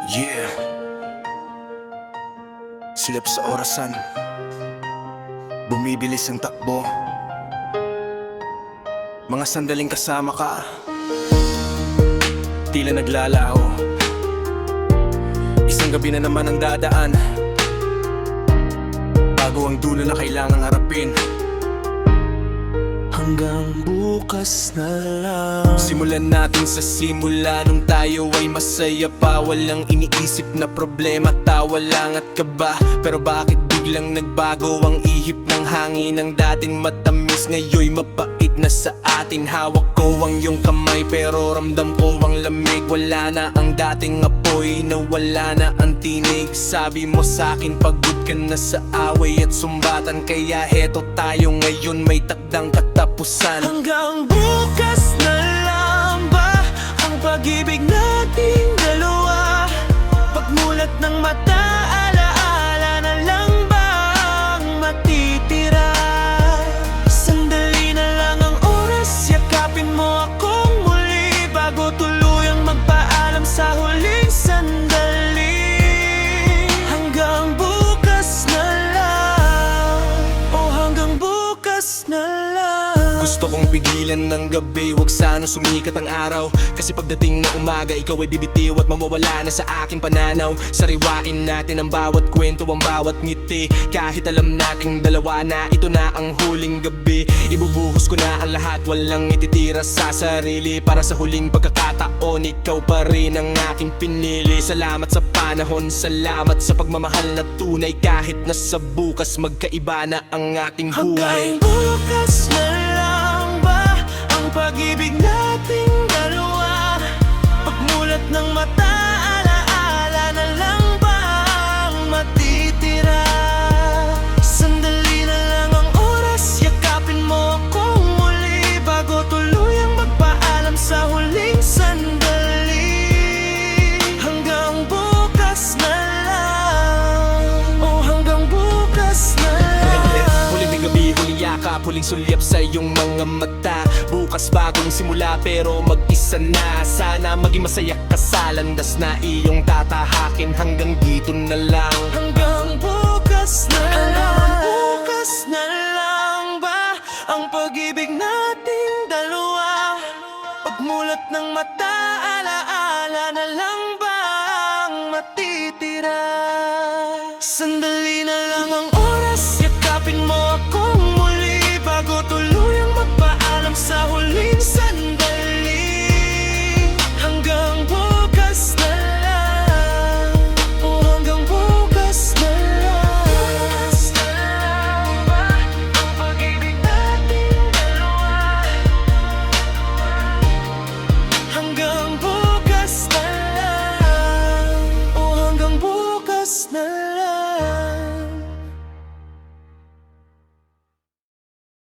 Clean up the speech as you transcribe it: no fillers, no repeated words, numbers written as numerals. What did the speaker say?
Yeah. Silip sa orasan, bumibilis ang takbo. Mga sandaling kasama ka, tila naglalaho. Isang gabi na naman ang dadaan, bago ang dulo na kailangang harapin. Hanggang bukas na lang. Simulan natin sa simula, nung tayo ay masaya pa. Walang iniisip na problema, tawa lang at kaba. Pero bakit biglang nagbago ang ihip ng hangin? Ang dating matamis ngayon'y mapait na sa atin. Hawak ko ang iyong kamay pero ramdam ko ang lamig. Wala na ang dating apoy, nawala na ang tinig. Sabi mo sa'kin pagod ka na sa away at sumbatan, kaya heto tayo ngayon, may takdang katapusan. Hanggang bukas na lang ba ang pag-ibig nating dalawa? Pagmulat ng mata, alaala na lang ba ang matitira? Sandali na lang ang oras, yakapin mo akong muli bago tuluyang magpaalam sa huling sandali. Hanggang bukas na lang, oh hanggang bukas na lang. Gusto kong pigilan ng gabi, wag sana sumikat ang araw. Kasi pagdating na umaga, ikaw ay bibitiw at mawawala na sa aking pananaw. Sariwain natin ang bawat kwento, ang bawat ngiti. Kahit alam nating dalawa na ito na ang huling gabi, ibubuhos ko na ang lahat, walang ititira sa sarili. Para sa huling pagkakataon, ikaw pa rin ang aking pinili. Salamat sa panahon, salamat sa pagmamahal na tunay. Kahit na sa bukas, magkaiba na ang ating buhay. Hanggang bukas na lang ba ang pag-ibig nating dalawa? Pagmulat ng mata, alaala na lang ba ang matitira? Sandali na lang ang oras, yakapin mo akong muli bago tuluyang magpaalam sa huling sandali. Hanggang bukas na lang, oh hanggang bukas na lang. Huling gabi, huling yakap, huling sulyap sa iyong mga mata. Bukas bagong simula pero mag-isa na. Sana maging masaya ka sa landas na iyong tatahakin. Hanggang dito na lang, hanggang bukas na lang. Bukas na lang ba ang pag-ibig nating dalawa? Pagmulat ng mata, alaala na lang ba ang matitira?